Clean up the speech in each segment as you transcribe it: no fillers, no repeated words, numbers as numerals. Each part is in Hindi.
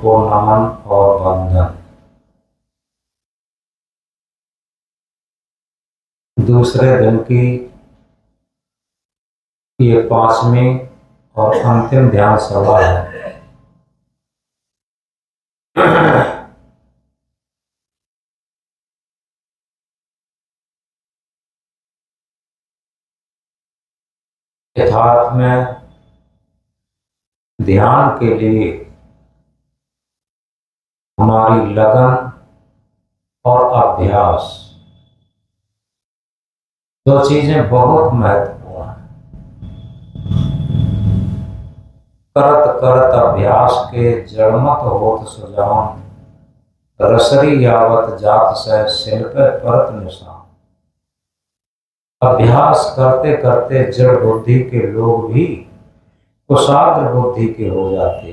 को नमन और वंदन। दूसरे दिन की ये 5वीं और अंतिम ध्यान सभा है। यथार्थ में ध्यान के लिए हमारी लगन और अभ्यास, दो चीजें बहुत महत्वपूर्ण हैं। करत करत अभ्यास के जड़मत होत सुजान, रसरी यावत जात सह शिल्पे परत निशान। अभ्यास करते करते जड़ बुद्धि के लोग भी कुशाग्र बुद्धि के हो जाते,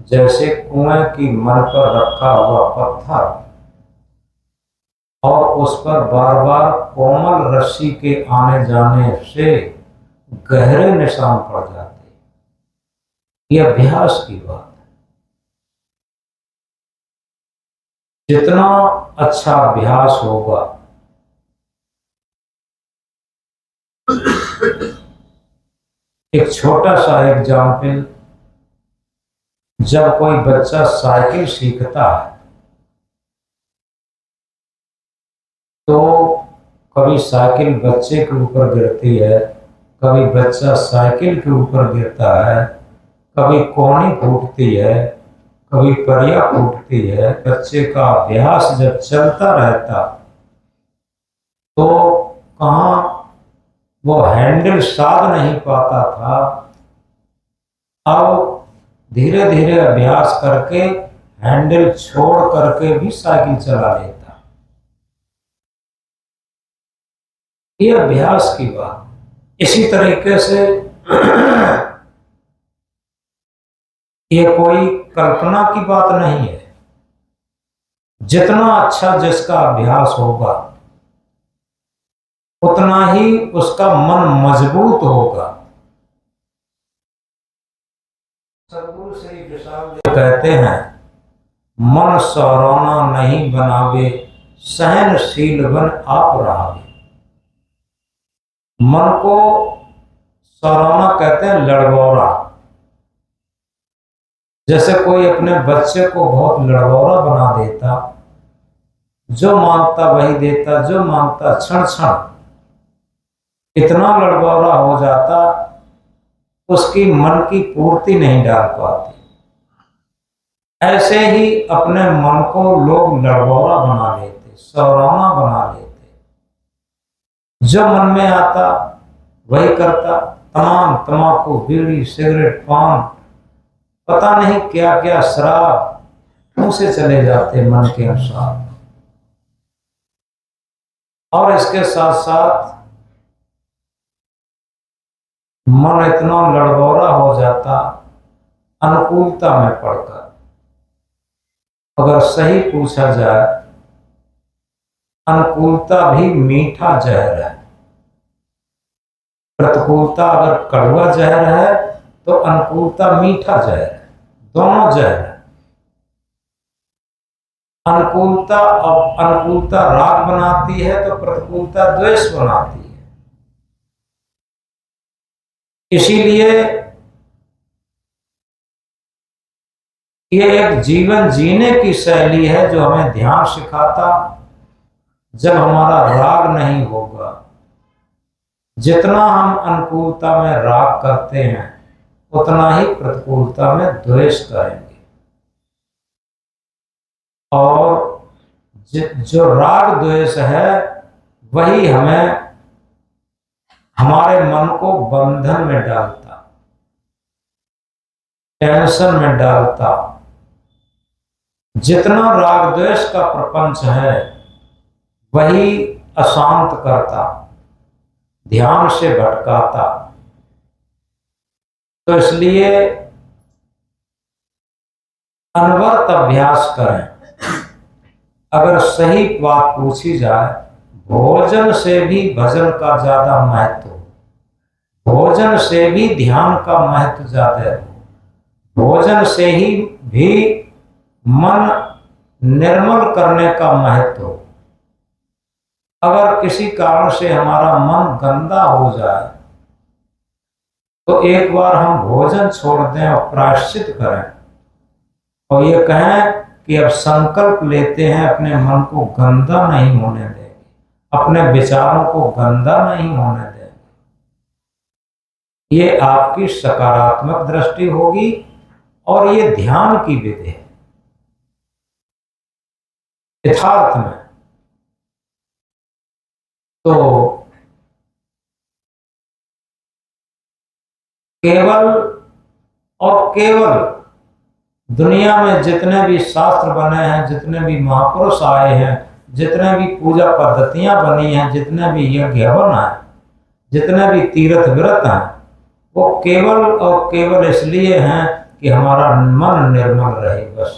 जैसे कुएं की मन पर रखा हुआ पत्थर और उस पर बार बार कोमल रस्सी के आने जाने से गहरे निशान पड़ जाते। यह अभ्यास की बात है। जितना अच्छा अभ्यास होगा, एक छोटा सा एग्जाम्पल, जब कोई बच्चा साइकिल सीखता है तो कभी साइकिल बच्चे के ऊपर गिरती है, कभी बच्चा साइकिल के ऊपर गिरता है, कभी कोहनी फूटती है, कभी परिया फूटती है। बच्चे का अभ्यास जब चलता रहता तो कहाँ वो हैंडल साध नहीं पाता था, अब धीरे धीरे अभ्यास करके हैंडल छोड़ करके भी साइकिल चला लेता। ये अभ्यास की बात। इसी तरीके से ये कोई कल्पना की बात नहीं है। जितना अच्छा जिसका अभ्यास होगा उतना ही उसका मन मजबूत होगा। सद्गुरु श्री विशाल कहते हैं, मन सौराना नहीं बनावे, सहनशील बन आप रहावे। मन को सौराना कहते हैं, लड़बौरा। जैसे कोई अपने बच्चे को बहुत लड़बौरा बना देता, जो मांगता वही देता, जो मांगता क्षण क्षण इतना लड़बौरा हो जाता, उसकी मन की पूर्ति नहीं डाल पाती। ऐसे ही अपने मन को लोग लड़बौरा बना लेते, सौराना बना लेते। जो मन में आता वही करता। तमाम तंबाकू, बीड़ी, सिगरेट, पान, पता नहीं क्या क्या शराब मुंह से चले जाते मन के अनुसार। और इसके साथ साथ मन इतना लड़बौरा हो जाता अनुकूलता में पड़कर। अगर सही पूछा जाए, अनुकूलता भी मीठा जहर है। प्रतिकूलता अगर कड़वा जहर है तो अनुकूलता मीठा जहर है। दोनों जहर है। अनुकूलता राग बनाती है तो प्रतिकूलता द्वेष बनाती है। इसीलिए ये एक जीवन जीने की शैली है जो हमें ध्यान सिखाता। जब हमारा राग नहीं होगा, जितना हम अनुकूलता में राग करते हैं उतना ही प्रतिकूलता में द्वेष करेंगे। और जो राग द्वेष है वही हमें, हमारे मन को बंधन में डालता, टेंशन में डालता। जितना राग द्वेष का प्रपंच है वही अशांत करता, ध्यान से भटकाता। तो इसलिए अनवरत अभ्यास करें। अगर सही बात पूछी जाए, भोजन से भी भजन का ज्यादा महत्व हो, भोजन से भी ध्यान का महत्व ज्यादा हो, भोजन से ही भी मन निर्मल करने का महत्व। अगर किसी कारण से हमारा मन गंदा हो जाए तो एक बार हम भोजन छोड़ दें और प्रायश्चित करें और ये कहें कि अब संकल्प लेते हैं अपने मन को गंदा नहीं होने देंगे, अपने विचारों को गंदा नहीं होने देंगे। ये आपकी सकारात्मक दृष्टि होगी और ये ध्यान की विधि है। यथार्थ में तो केवल और केवल दुनिया में जितने भी शास्त्र बने हैं, जितने भी महापुरुष आए हैं, जितने भी पूजा पद्धतियां बनी हैं, जितने भी यज्ञ हवन हैं, जितने भी तीर्थ व्रत हैं, वो केवल और केवल इसलिए हैं कि हमारा मन निर्मल रहे। बस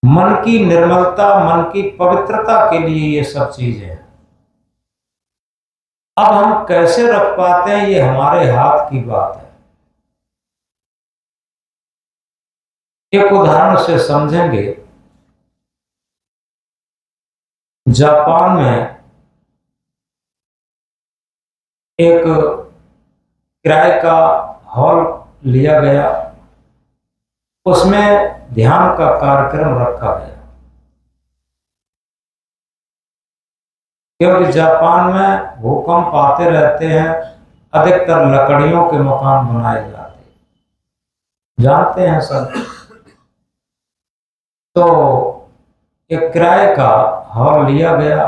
मन की निर्मलता, मन की पवित्रता के लिए ये सब चीजें हैं। अब हम कैसे रख पाते हैं ये हमारे हाथ की बात है। एक उदाहरण से समझेंगे। जापान में एक किराए का हॉल लिया गया, उसमें ध्यान का कार्यक्रम रखा गया, क्योंकि जापान में भूकंप आते रहते हैं, अधिकतर लकड़ियों के मकान बनाए जाते हैं, जानते हैं सब। तो एक किराए का हॉल लिया गया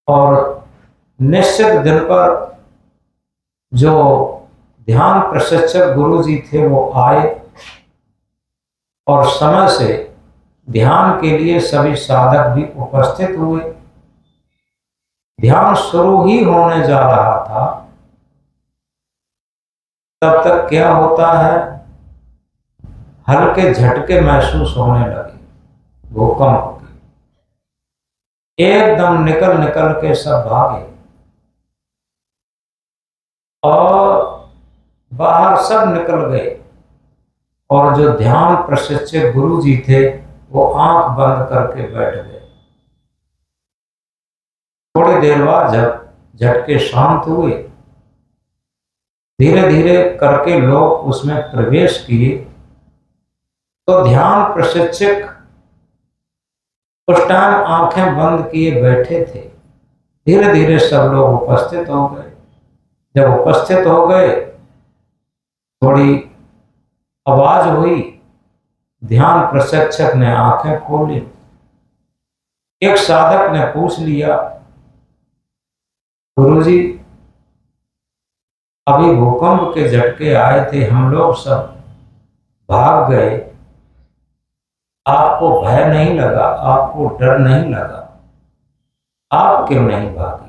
और निश्चित दिन पर जो ध्यान प्रशिक्षक गुरुजी थे वो आए और समय से ध्यान के लिए सभी साधक भी उपस्थित हुए। ध्यान शुरू ही होने जा रहा था, तब तक क्या होता है, हल्के झटके महसूस होने लगे भूकंप के। एकदम निकल निकल के सब भागे और बाहर सब निकल गए और जो ध्यान प्रशिक्षक गुरुजी थे वो आंख बंद करके बैठ गए। थोड़ी देर बाद जब झटके शांत हुए, धीरे धीरे करके लोग उसमें प्रवेश किए, तो ध्यान प्रशिक्षक उस टाइम आंखें बंद किए बैठे थे। धीरे धीरे सब लोग उपस्थित हो गए। जब उपस्थित हो गए, थोड़ी आवाज हुई, ध्यान प्रशिक्षक ने आंखें खोली। एक साधक ने पूछ लिया, गुरुजी अभी भूकंप के झटके आए थे, हम लोग सब भाग गए, आपको भय नहीं लगा, आपको डर नहीं लगा, आप क्यों नहीं भागे?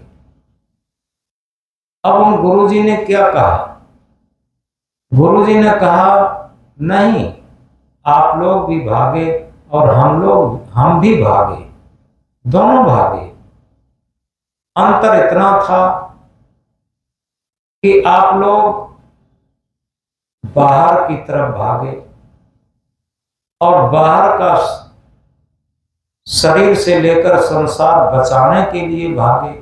अब उन गुरुजी ने क्या कहा? गुरुजी ने कहा, नहीं, आप लोग भी भागे और हम भी भागे, दोनों भागे। अंतर इतना था कि आप लोग बाहर की तरफ भागे और बाहर का शरीर से लेकर संसार बचाने के लिए भागे,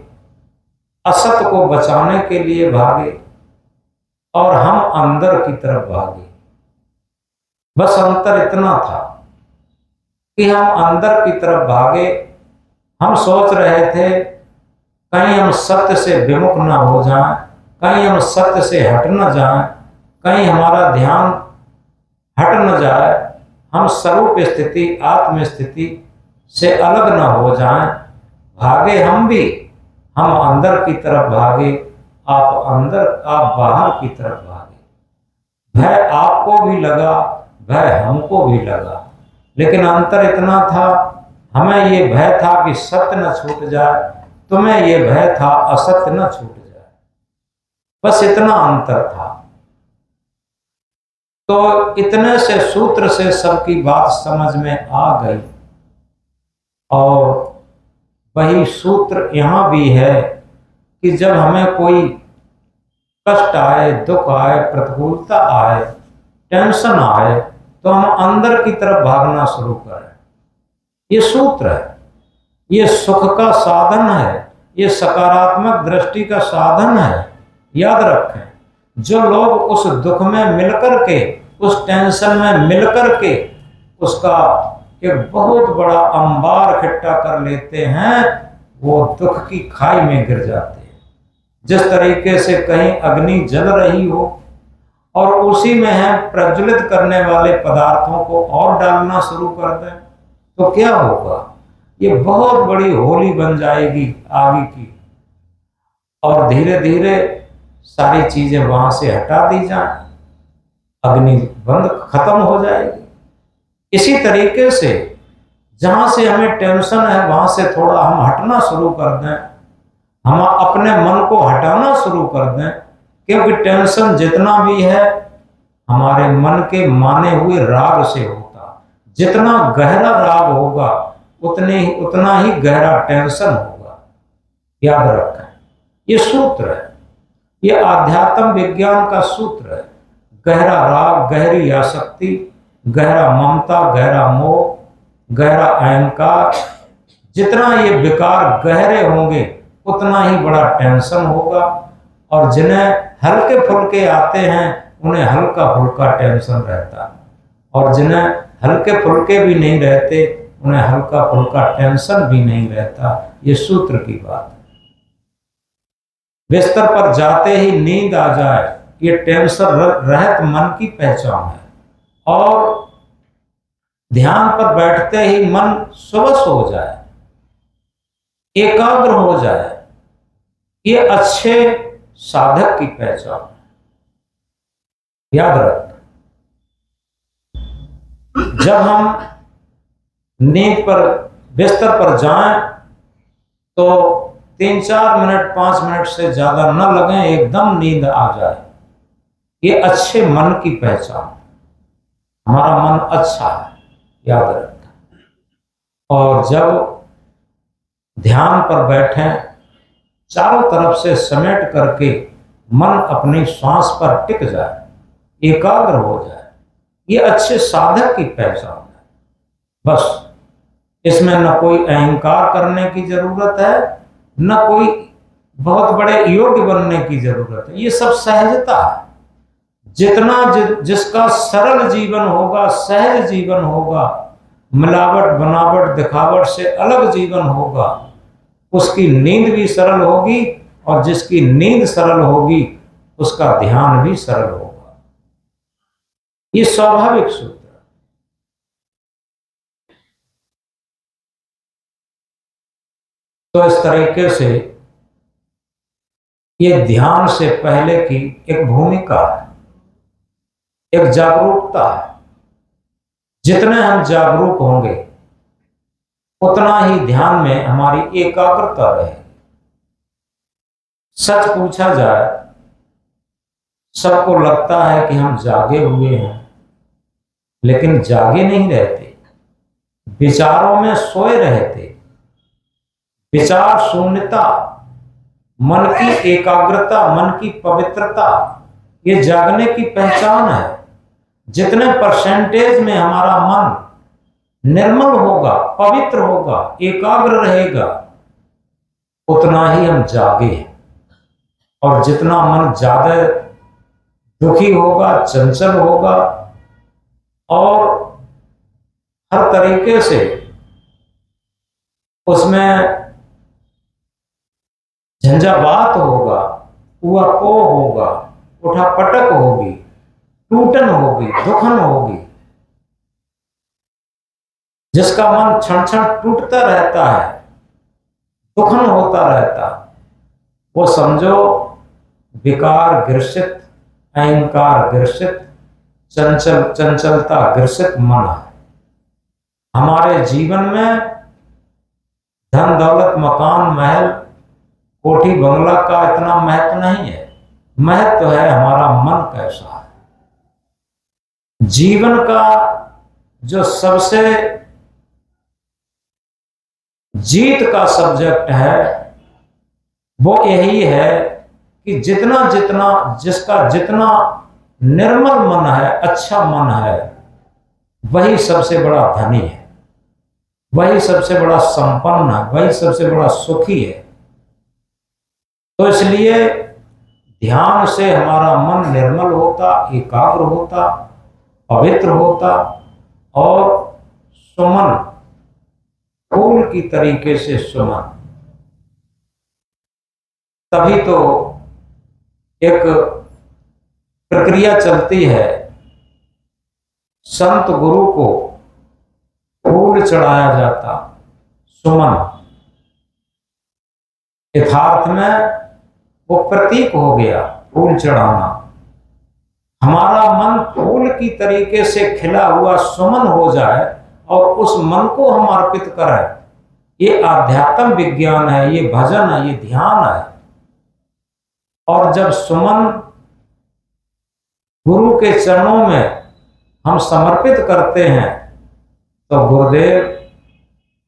असत को बचाने के लिए भागे, और हम अंदर की तरफ भागे। बस अंतर इतना था कि हम अंदर की तरफ भागे। हम सोच रहे थे कहीं हम सत्य से विमुख न हो जाएं, कहीं हम सत्य से हट न जाएं, कहीं हमारा ध्यान हट न जाए, हम स्वरूप स्थिति, आत्म स्थिति से अलग न हो जाएं। भागे हम भी, हम अंदर की तरफ भागे, आप अंदर, आप बाहर की तरफ भागे। भय आपको भी लगा, भय हमको भी लगा, लेकिन अंतर इतना था, हमें ये भय था कि सत्य न छूट जाए, तुम्हें ये भय था असत्य न छूट जाए। बस इतना अंतर था। तो इतने से सूत्र से सबकी बात समझ में आ गई। और वही सूत्र यहाँ भी है कि जब हमें कोई कष्ट आए, दुख आए, प्रतिकूलता आए, टेंशन आए तो हम अंदर की तरफ भागना शुरू करें। ये सूत्र है, ये सुख का साधन है, ये सकारात्मक दृष्टि का साधन है। याद रखें, जो लोग उस दुख में मिलकर के, उस टेंशन में मिलकर के उसका एक बहुत बड़ा अंबार इकट्ठा कर लेते हैं, वो दुख की खाई में गिर जाते हैं। जिस तरीके से कहीं अग्नि जल रही हो और उसी में है प्रज्वलित करने वाले पदार्थों को और डालना शुरू कर दें तो क्या होगा? ये बहुत बड़ी होली बन जाएगी आगे की, और धीरे धीरे सारी चीजें वहां से हटा दी जाए, अग्नि बंद खत्म हो जाएगी। इसी तरीके से जहां से हमें टेंशन है वहां से थोड़ा हम हटना शुरू कर दें, हम अपने मन को हटाना शुरू कर दें, क्योंकि टेंशन जितना भी है हमारे मन के माने हुए राग से होता। जितना गहरा राग होगा उतना ही गहरा टेंशन होगा। याद रखें, ये सूत्र है, ये आध्यात्म विज्ञान का सूत्र है। गहरा राग, गहरी आसक्ति, गहरा ममता, गहरा मोह, गहरा अहंकार, जितना ये विकार गहरे होंगे उतना ही बड़ा टेंशन होगा। और जिन्हें हल्के फुल्के आते हैं उन्हें हल्का फुल्का टेंशन रहता है, और जिन्हें हल्के फुल्के भी नहीं रहते उन्हें हल्का फुल्का टेंशन भी नहीं रहता। ये सूत्र की बात है। बिस्तर पर जाते ही नींद आ जाए, ये टेंशन रहित मन की पहचान है। और ध्यान पर बैठते ही मन स्वश हो जाए, एकाग्र हो जाए, ये अच्छे साधक की पहचान है। याद रख, जब हम नींद पर बिस्तर पर जाएं तो 3-4 मिनट 5 मिनट से ज्यादा न लगे, एकदम नींद आ जाए, ये अच्छे मन की पहचान है। हमारा मन अच्छा है, याद रखें। और जब ध्यान पर बैठें, चारों तरफ से समेट करके मन अपनी श्वास पर टिक जाए, एकाग्र हो जाए, ये अच्छे साधक की पहचान है। बस इसमें न कोई अहंकार करने की जरूरत है, न कोई बहुत बड़े योग्य बनने की जरूरत है। ये सब सहजता है। जितना जिसका सरल जीवन होगा, सहज जीवन होगा, मिलावट बनावट दिखावट से अलग जीवन होगा, उसकी नींद भी सरल होगी, और जिसकी नींद सरल होगी उसका ध्यान भी सरल होगा। ये स्वाभाविक सूत्र है। तो इस तरीके से ये ध्यान से पहले की एक भूमिका है, एक जागरूकता है। जितने हम जागरूक होंगे उतना ही ध्यान में हमारी एकाग्रता रहेगी। सच पूछा जाए, सबको लगता है कि हम जागे हुए हैं, लेकिन जागे नहीं रहते, विचारों में सोए रहते। विचार शून्यता, मन की एकाग्रता, मन की पवित्रता, ये जागने की पहचान है। जितने परसेंटेज में हमारा मन निर्मल होगा, पवित्र होगा, एकाग्र रहेगा, उतना ही हम जागे हैं। और जितना मन ज्यादा दुखी होगा, चंचल होगा और हर तरीके से उसमें झंझावात होगा, ऊहापोह होगा, उठापटक होगी, टूटन होगी, दुखन होगी, जिसका मन क्षण क्षण टूटता रहता है, दुखन होता रहता, वो समझो विकार ग्रसित, अहंकार ग्रसित, चंचलता ग्रसित मन है। हमारे जीवन में धन दौलत, मकान, महल, कोठी बंगला का इतना महत्व नहीं है। महत्व है हमारा मन कैसा है। जीवन का जो सबसे जीत का सब्जेक्ट है वो यही है कि जितना जितना जिसका जितना निर्मल मन है, अच्छा मन है, वही सबसे बड़ा धनी है, वही सबसे बड़ा संपन्न है, वही सबसे बड़ा सुखी है। तो इसलिए ध्यान से हमारा मन निर्मल होता, एकाग्र होता, पवित्र होता और सुमन, फूल की तरीके से सुमन। तभी तो एक प्रक्रिया चलती है, संत गुरु को फूल चढ़ाया जाता, सुमन। यथार्थ में वो प्रतीक हो गया फूल चढ़ाना। हमारा मन फूल की तरीके से खिला हुआ सुमन हो जाए और उस मन को हम अर्पित करें, ये आध्यात्म विज्ञान है, ये भजन है, ये ध्यान है। और जब सुमन गुरु के चरणों में हम समर्पित करते हैं तो गुरुदेव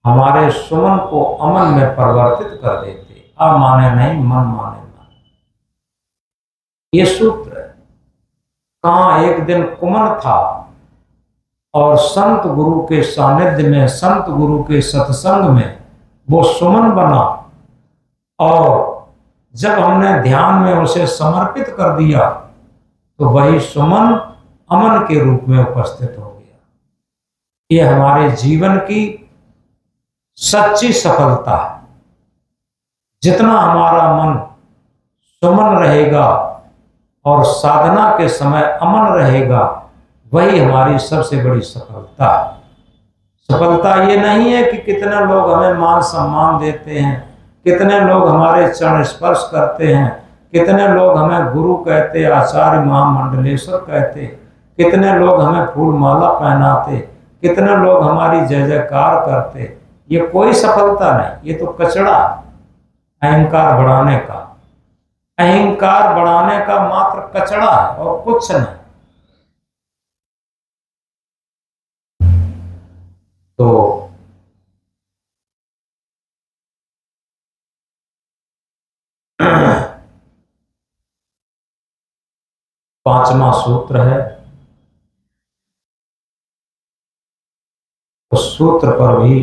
हमारे सुमन को अमन में परिवर्तित कर देते। अमाने नहीं, मन माने मन। ये सूत्र है। कहाँ एक दिन कुमन था और संत गुरु के सानिध्य में, संत गुरु के सत्संग में वो सुमन बना, और जब हमने ध्यान में उसे समर्पित कर दिया तो वही सुमन अमन के रूप में उपस्थित हो गया। ये हमारे जीवन की सच्ची सफलता है। जितना हमारा मन सुमन रहेगा और साधना के समय अमन रहेगा, वही हमारी सबसे बड़ी सफलता है। सफलता ये नहीं है कि कितने लोग हमें मान सम्मान देते हैं, कितने लोग हमारे चरण स्पर्श करते हैं, कितने लोग हमें गुरु कहते, आचार्य महामंडलेश्वर कहते, कितने लोग हमें फूल माला पहनाते, कितने लोग हमारी जय जयकार करते। ये कोई सफलता नहीं, ये तो कचड़ा अहंकार बढ़ाने का, अहंकार बढ़ाने का मात्र कचड़ा है और कुछ नहीं। तो पांचवा सूत्र है, उस सूत्र पर भी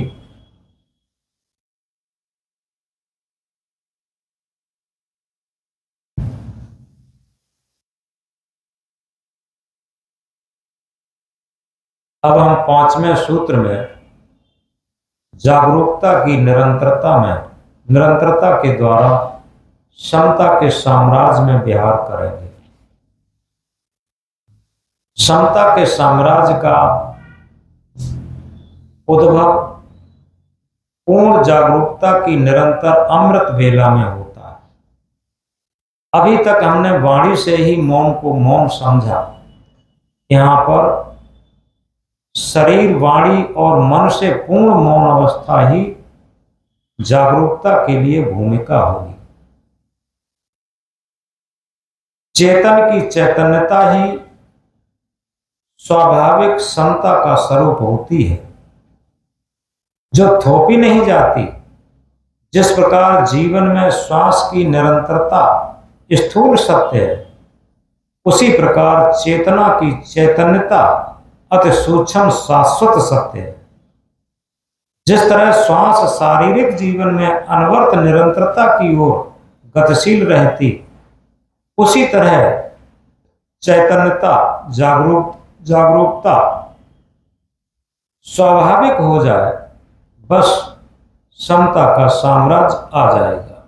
अब हम पांचवें सूत्र में जागरूकता की निरंतरता में, निरंतरता के द्वारा समता के साम्राज्य में विहार करेंगे। समता के साम्राज्य का उद्भव पूर्ण जागरूकता की निरंतर अमृत वेला में होता है। अभी तक हमने वाणी से ही मौन को मौन समझा। यहाँ पर शरीर, वाणी और मन से पूर्ण मौन अवस्था ही जागरूकता के लिए भूमिका होगी। चेतन की चैतन्यता ही स्वाभाविक समता का स्वरूप होती है, जो थोपी नहीं जाती। जिस प्रकार जीवन में श्वास की निरंतरता स्थूल सत्य है, उसी प्रकार चेतना की चैतन्यता अति सूक्ष्म शाश्वत सत्य है। जिस तरह श्वास शारीरिक जीवन में अनवर्त निरंतरता की ओर गतिशील रहती, उसी तरह चैतन्यता, जागरूकता स्वाभाविक हो जाए, बस समता का साम्राज्य आ जाएगा,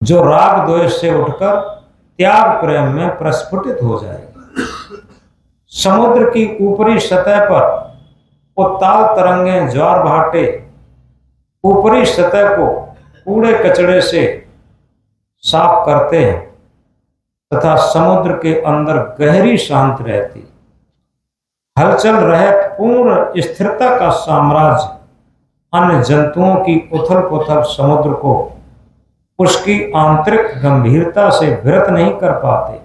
जो राग द्वेष से उठकर त्याग प्रेम में प्रस्फुटित हो जाएगा। समुद्र की ऊपरी सतह पर उत्ताल तरंगें, ज्वार भाटे ऊपरी सतह को कूड़े कचड़े से साफ करते हैं तथा समुद्र के अंदर गहरी शांति रहती, हलचल रहित पूर्ण स्थिरता का साम्राज्य अन्य जंतुओं की उथल पुथल समुद्र को उसकी आंतरिक गंभीरता से विरत नहीं कर पाते।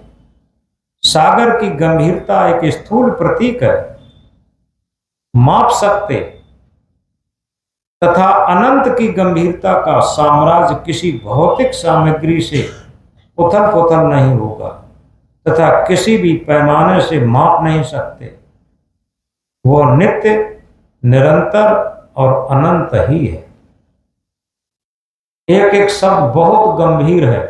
सागर की गंभीरता एक स्थूल प्रतीक है, माप सकते, तथा अनंत की गंभीरता का साम्राज्य किसी भौतिक सामग्री से उथल पुथल नहीं होगा तथा किसी भी पैमाने से माप नहीं सकते। वो नित्य, निरंतर और अनंत ही है। एक एक शब्द बहुत गंभीर है,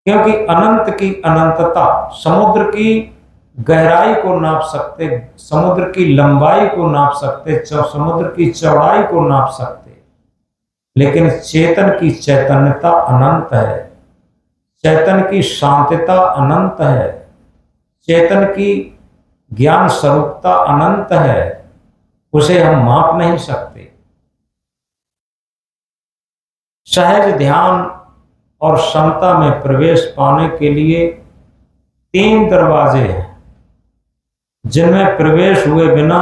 क्योंकि अनंत की अनंतता, समुद्र की गहराई को नाप सकते, समुद्र की लंबाई को नाप सकते, समुद्र की चौड़ाई को नाप सकते, लेकिन चेतन की चैतन्यता अनंत है, चेतन की शांतता अनंत है, चेतन की ज्ञान स्वरूपता अनंत है, उसे हम माप नहीं सकते। सहज ध्यान और क्षमता में प्रवेश पाने के लिए 3 दरवाजे हैं, जिनमें प्रवेश हुए बिना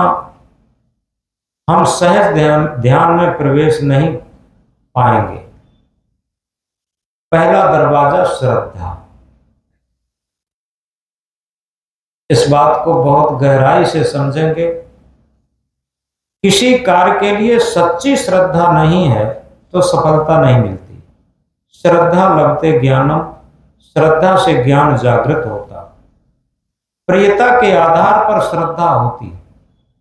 हम सहज ध्यान में प्रवेश नहीं पाएंगे। पहला दरवाजा श्रद्धा। इस बात को बहुत गहराई से समझेंगे। किसी कार्य के लिए सच्ची श्रद्धा नहीं है तो सफलता नहीं मिलती। श्रद्धा लभते ज्ञानम, श्रद्धा से ज्ञान जागृत होता। प्रियता के आधार पर श्रद्धा होती।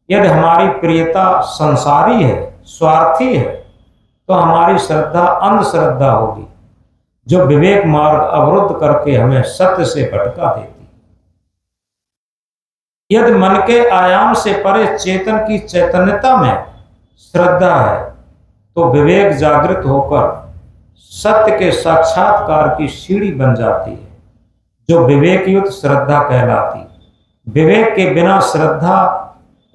यदि हमारी प्रियता संसारी है, स्वार्थी है, तो हमारी श्रद्धा अंधश्रद्धा होगी, जो विवेक मार्ग अवरुद्ध करके हमें सत्य से भटका देती। यदि मन के आयाम से परे चेतन की चैतन्यता में श्रद्धा है, तो विवेक जागृत होकर सत्य के साक्षात्कार की सीढ़ी बन जाती है, जो विवेक युक्त श्रद्धा कहलाती। विवेक के बिना श्रद्धा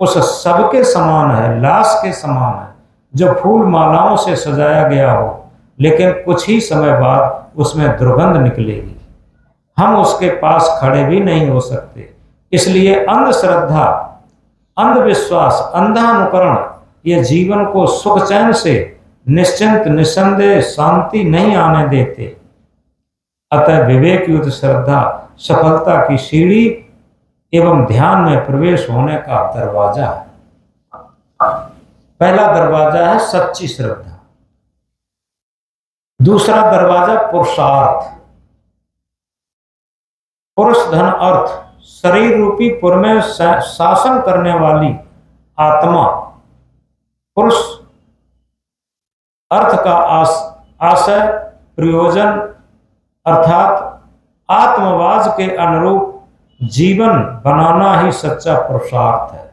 उस सब के समान है, लाश के समान है, जो फूल मालाओं से सजाया गया हो, लेकिन कुछ ही समय बाद उसमें दुर्गंध निकलेगी। हम उसके पास खड़े भी नहीं हो सकते। इसलिए अंधश्रद्धा, अंधविश्वास, अंधानुकरण ये जीवन को सुख चैन से निश्चिंत, निसंदेह शांति नहीं आने देते। अतः विवेक युक्त श्रद्धा सफलता की सीढ़ी एवं ध्यान में प्रवेश होने का दरवाजा है। पहला दरवाजा है सच्ची श्रद्धा। दूसरा दरवाजा पुरुषार्थ। पुरुष धन अर्थ, शरीर रूपी पुर में शासन करने वाली आत्मा। पुरुष अर्थ का आशय, प्रयोजन अर्थात आत्मवाद के अनुरूप जीवन बनाना ही सच्चा पुरुषार्थ है।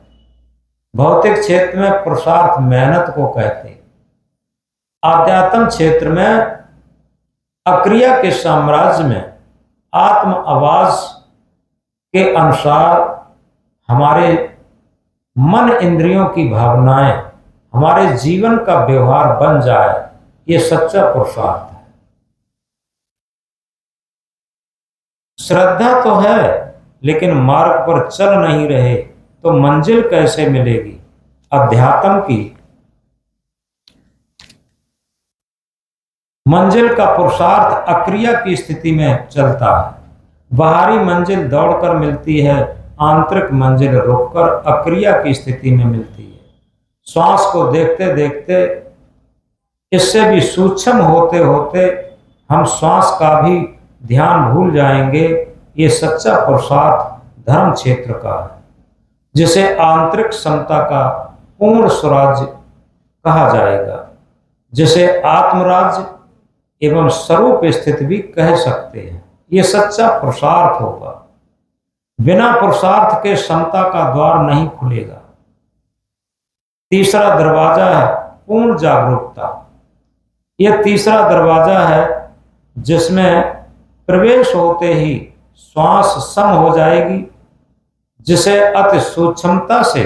भौतिक क्षेत्र में पुरुषार्थ मेहनत को कहते हैं। आध्यात्म क्षेत्र में अक्रिया के साम्राज्य में आत्म आवाज के अनुसार हमारे मन इंद्रियों की भावनाएं हमारे जीवन का व्यवहार बन जाए, ये सच्चा पुरुषार्थ है। श्रद्धा तो है, लेकिन मार्ग पर चल नहीं रहे तो मंजिल कैसे मिलेगी? अध्यात्म की मंजिल का पुरुषार्थ अक्रिया की स्थिति में चलता है। बाहरी मंजिल दौड़कर मिलती है, आंतरिक मंजिल रुककर अक्रिया की स्थिति में मिलती है। श्वास को देखते देखते, इससे भी सूक्ष्म होते होते हम श्वास का भी ध्यान भूल जाएंगे। ये सच्चा पुरुषार्थ धर्म क्षेत्र का है, जिसे आंतरिक समता का पूर्ण स्वराज्य कहा जाएगा, जिसे आत्मराज्य एवं स्वरूप स्थित भी कह सकते हैं। ये सच्चा पुरुषार्थ होगा। बिना पुरुषार्थ के समता का द्वार नहीं खुलेगा। तीसरा दरवाजा है पूर्ण जागरूकता। यह तीसरा दरवाजा है जिसमें प्रवेश होते ही श्वास सम हो जाएगी, जिसे अति सूक्ष्मता से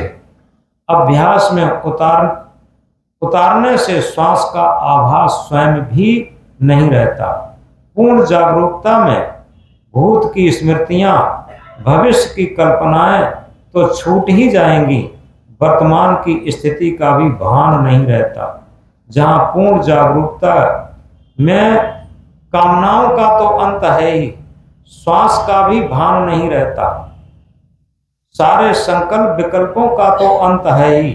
अभ्यास में उतारने से श्वास का आभास स्वयं भी नहीं रहता। पूर्ण जागरूकता में भूत की स्मृतियां, भविष्य की कल्पनाएं तो छूट ही जाएंगी, वर्तमान की स्थिति का भी भान नहीं रहता। जहां पूर्ण जागरूकता में कामनाओं का तो अंत है ही, श्वास का भी भान नहीं रहता, सारे संकल्प विकल्पों का तो अंत है ही,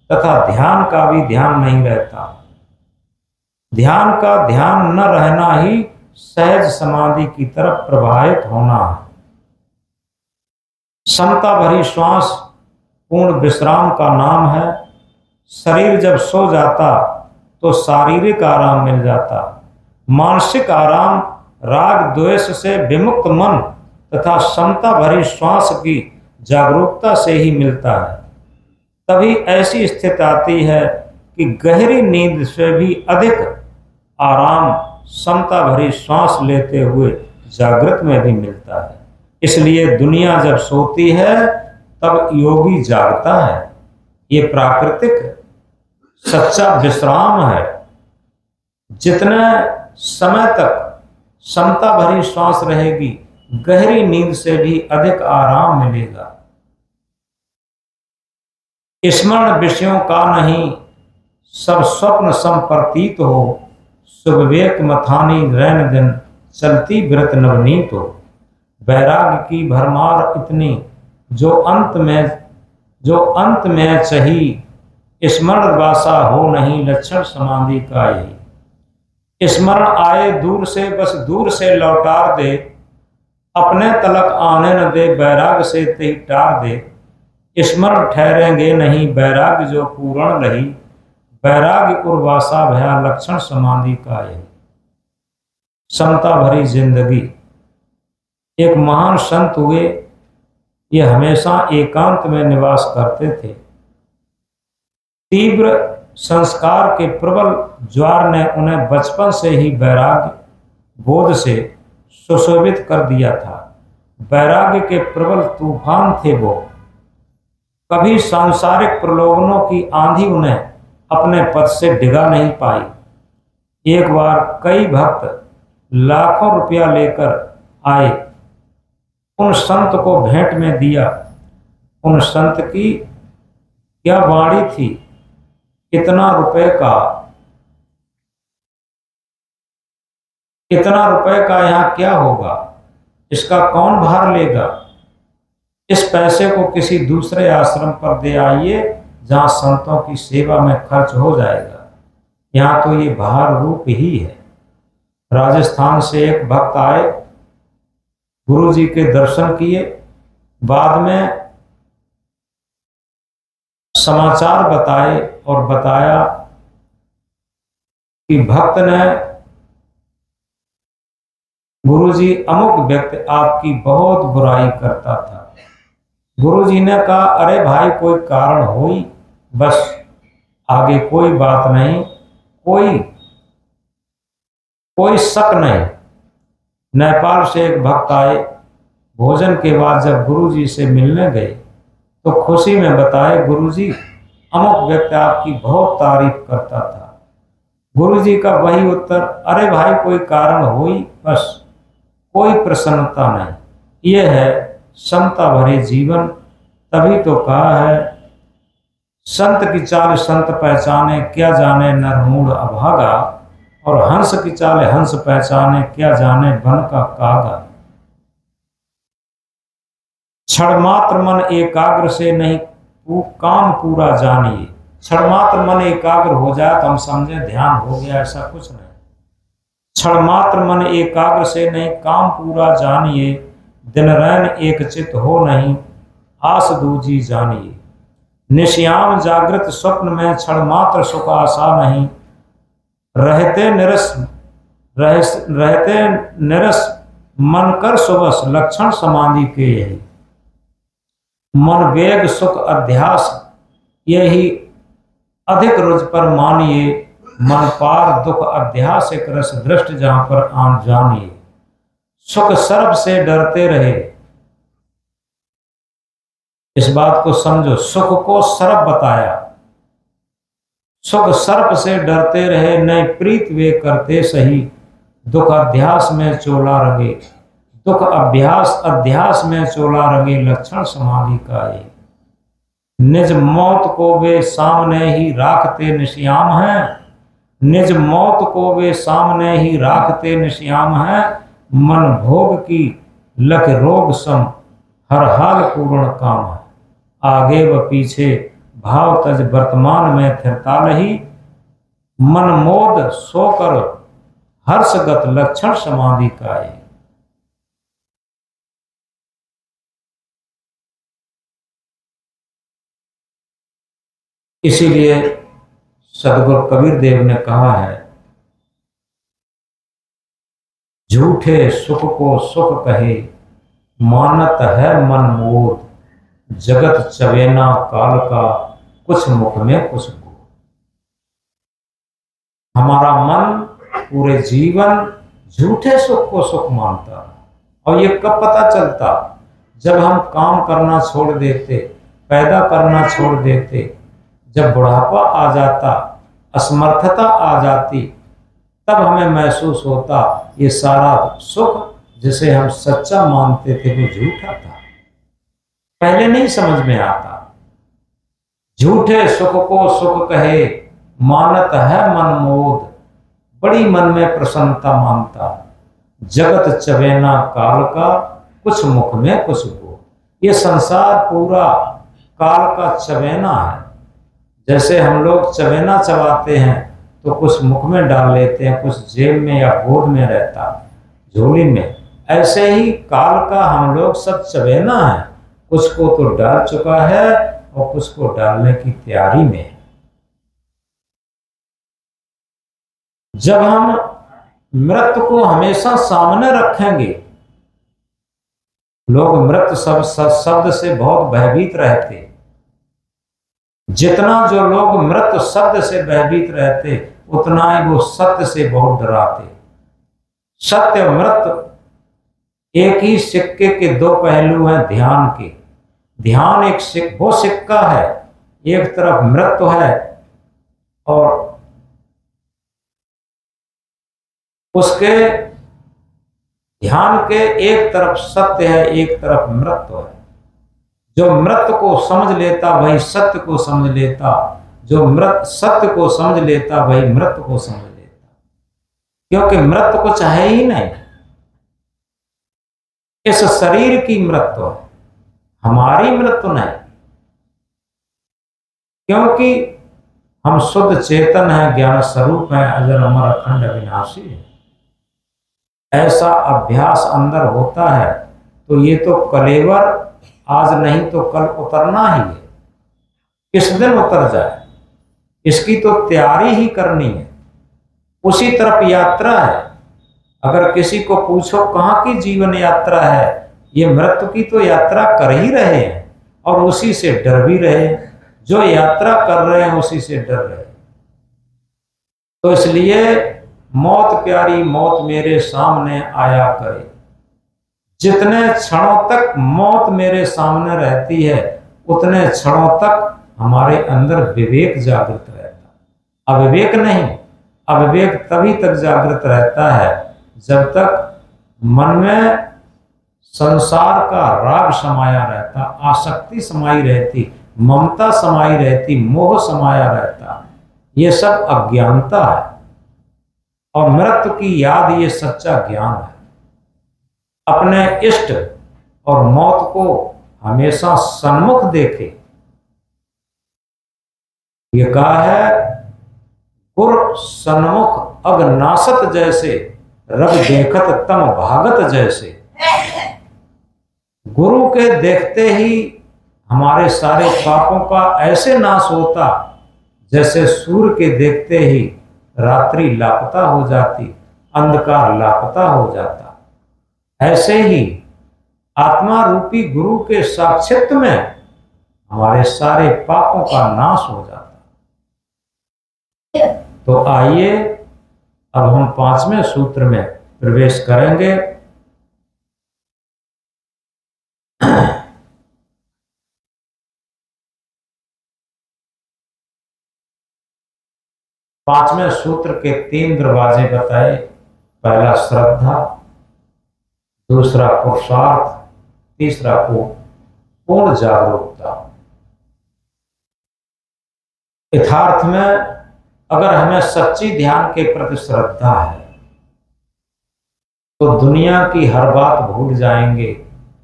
तथा ध्यान का भी ध्यान नहीं रहता। ध्यान का ध्यान न रहना ही सहज समाधि की तरफ प्रवाहित होना है। समता भरी श्वास पूर्ण विश्राम का नाम है। शरीर जब सो जाता तो शारीरिक आराम मिल जाता। मानसिक आराम राग द्वेष से विमुक्त मन तथा समता भरी श्वास की जागरूकता से ही मिलता है। तभी ऐसी स्थिति आती है कि गहरी नींद से भी अधिक आराम समता भरी श्वास लेते हुए जागृत में भी मिलता है। इसलिए दुनिया जब सोती है तब योगी जागता है। ये प्राकृतिक सच्चा विश्राम है। जितने समय तक समता भरी श्वास रहेगी, गहरी नींद से भी अधिक आराम मिलेगा। स्मरण विषयों का नहीं, सब स्वप्न संप्रतीत हो। सुविवेक मथानी रैन दिन, चलती व्रत नवनीत हो। वैराग्य की भरमार इतनी, जो अंत में चही। स्मरण वासा हो नहीं, लक्षण समाधि का यही। स्मरण आए दूर से, बस दूर से लौटार दे। अपने तलक आने न दे, वैराग्य से ते टार दे। स्मरण ठहरेंगे नहीं, वैराग्य जो पूर्ण रही। वैराग्य उर्वासा भया, लक्षण समाधि का यही। समता भरी जिंदगी। एक महान संत हुए, ये हमेशा एकांत में निवास करते थे। तीव्र संस्कार के प्रबल ज्वार ने उन्हें बचपन से ही वैराग्य बोध से सुशोभित कर दिया था। वैराग्य के प्रबल तूफान थे वो। कभी सांसारिक प्रलोभनों की आंधी उन्हें अपने पद से डिगा नहीं पाई। एक बार कई भक्त लाखों रुपया लेकर आए, उन संत को भेंट में दिया। उन संत की क्या वाणी थी, इतना रुपए का यहाँ क्या होगा, इसका कौन भार लेगा। इस पैसे को किसी दूसरे आश्रम पर दे आइए जहाँ संतों की सेवा में खर्च हो जाएगा। यहाँ तो ये भार रूप ही है। राजस्थान से एक भक्त आए, गुरु जी के दर्शन किए। बाद में समाचार बताए और बताया कि भक्त ने, गुरुजी अमुक व्यक्ति आपकी बहुत बुराई करता था। गुरुजी ने कहा, अरे भाई कोई कारण हुई, बस आगे कोई बात नहीं, कोई शक नहीं। नेपाल से एक भक्त आए, भोजन के बाद जब गुरुजी से मिलने गए तो खुशी में बताए, गुरुजी अमुक व्यक्ति आपकी बहुत तारीफ करता था। गुरुजी का वही उत्तर, अरे भाई कोई कारण हुई, बस कोई प्रसन्नता नहीं। यह है समता भरे जीवन। तभी तो कहा है, संत की चाल संत पहचाने, क्या जाने नर मूढ़ अभागा। और हंस की चाल हंस पहचाने, क्या जाने वन का कागा। क्षण मात्र मन एकाग्र से नहीं काम पूरा जानिए। क्षण मात्र मन एकाग्र हो जाए तो हम समझे ध्यान हो गया, ऐसा कुछ नहीं। क्षण मात्र मन एकाग्र से नहीं काम पूरा जानिए। दिन रैन एक चित हो नहीं, आस दूजी जानिए। निश्याम जागृत स्वप्न में क्षण मात्र सुख आशा नहीं। रहते निरस मन कर सुबस, लक्षण समाधि के यही। मन वेग सुख अध्यास, यही अधिक रुच पर मानिए। मन पार दुख अध्यास, एक रस दृष्ट जहां पर आन जानिए। सुख सर्प से डरते रहे, इस बात को समझो। सुख को सर्प बताया, सुख सर्प से डरते रहे। नए प्रीत वे करते सही, दुख अध्यास में चोला रंगे। दुख अध्यास में चोला रंगे, लक्षण समाधि का ये। निज मौत को वे सामने ही राखते निश्याम हैं। निज मौत को वे सामने ही राखते निश्याम हैं। मन भोग की लख रोग सम, हर हाल पूर्ण काम है। आगे व पीछे भाव तज, वर्तमान में थिरता नहीं। मन मोद सोकर हर्षगत लक्षण समाधि का है। इसीलिए सदगुरु कबीर देव ने कहा है, झूठे सुख को सुख कहे, मानत है मन मोद, जगत चवेना काल का, कुछ मुख में कुछ बोल। हमारा मन पूरे जीवन झूठे सुख को सुख मानता, और ये कब पता चलता? जब हम काम करना छोड़ देते, पैदा करना छोड़ देते, जब बुढ़ापा आ जाता, असमर्थता आ जाती, तब हमें महसूस होता ये सारा सुख जिसे हम सच्चा मानते थे वो झूठा था। पहले नहीं समझ में आता। झूठे सुख को सुख कहे, मानत है मन मोद, बड़ी मन में प्रसन्नता मानता, जगत चवेना काल का, कुछ मुख में कुछ बोल। ये संसार पूरा काल का चवेना है। जैसे हम लोग चवेना चबाते हैं तो कुछ मुख में डाल लेते हैं, कुछ जेब में या गोद में रहता, झोली में। ऐसे ही काल का हम लोग सब चवेना है, कुछ को तो डाल चुका है और कुछ को डालने की तैयारी में है। जब हम मृत्यु को हमेशा सामने रखेंगे, लोग मृत्यु शब्द से बहुत भयभीत रहते। जितना जो लोग मृत्यु शब्द से भयभीत रहते, उतना ही वो सत्य से बहुत डराते। सत्य मृत्यु एक ही सिक्के के दो पहलू हैं ध्यान के। ध्यान एक वो सिक्का है, एक तरफ मृत्यु है और उसके ध्यान के एक तरफ सत्य है, एक तरफ मृत्यु है। जो मृत्यु को समझ लेता वही सत्य को समझ लेता, जो सत्य को समझ लेता वही मृत्यु को समझ लेता, क्योंकि मृत्यु कुछ है ही नहीं। इस शरीर की मृत्यु है, हमारी मृत्यु नहीं, क्योंकि हम शुद्ध चेतन है, ज्ञान स्वरूप है, अजर अमर अखंड अविनाशी है। ऐसा अभ्यास अंदर होता है तो ये तो कलेवर आज नहीं तो कल उतरना ही है। किस दिन उतर जाए इसकी तो तैयारी ही करनी है, उसी तरफ यात्रा है। अगर किसी को पूछो कहाँ की जीवन यात्रा है, ये मृत्यु की तो यात्रा कर ही रहे हैं और उसी से डर भी रहे हैं। जो यात्रा कर रहे हैं उसी से डर रहे हैं। तो इसलिए मौत प्यारी मौत मेरे सामने आया करे। जितने क्षणों तक मौत मेरे सामने रहती है उतने क्षणों तक हमारे अंदर विवेक जागृत रहता, अविवेक नहीं। अविवेक तभी तक जागृत रहता है जब तक मन में संसार का राग समाया रहता, आसक्ति समाई रहती, ममता समाई रहती, मोह समाया रहता। ये सब अज्ञानता है और मृत्यु की याद ये सच्चा ज्ञान है। अपने इष्ट और मौत को हमेशा सन्मुख देखे। ये कहा है, गुर सन्मुख अग्नासत जैसे, रब देखत तम भागत जैसे। गुरु के देखते ही हमारे सारे पापों का ऐसे नाश होता जैसे सूर्य के देखते ही रात्रि लापता हो जाती, अंधकार लापता हो जाता। ऐसे ही आत्मा रूपी गुरु के साक्षात्कार में हमारे सारे पापों का नाश हो जाता। तो आइए अब हम 5वें सूत्र में प्रवेश करेंगे। पांचवें सूत्र के 3 दरवाजे बताए। पहला श्रद्धा, दूसरा पुरुषार्थ, तीसरा को पूर्ण जागरूकता। यथार्थ में अगर हमें सच्ची ध्यान के प्रति श्रद्धा है तो दुनिया की हर बात भूल जाएंगे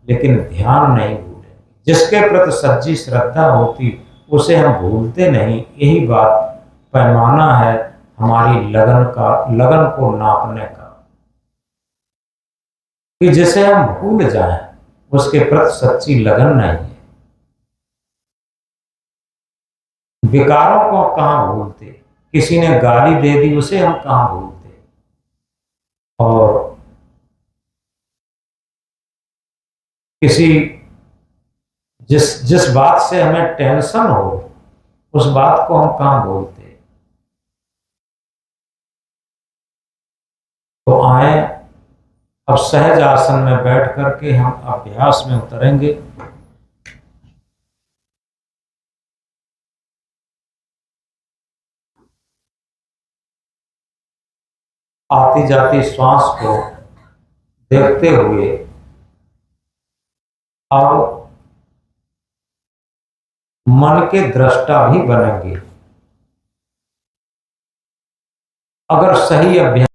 लेकिन ध्यान नहीं भूलेंगे। जिसके प्रति सच्ची श्रद्धा होती उसे हम भूलते नहीं। यही बात पैमाना है हमारी लगन को नापने का, कि जिसे हम भूल जाएं उसके प्रति सच्ची लगन नहीं है। विकारों को कहां भूलते, किसी ने गाली दे दी उसे हम कहां भूलते, और किसी जिस बात से हमें टेंशन हो उस बात को हम कहां भूलते। तो आए अब सहज आसन में बैठ करके हम अभ्यास में उतरेंगे। आती जाती श्वास को देखते हुए अब मन के दृष्टा भी बनेंगे। अगर सही अभ्यास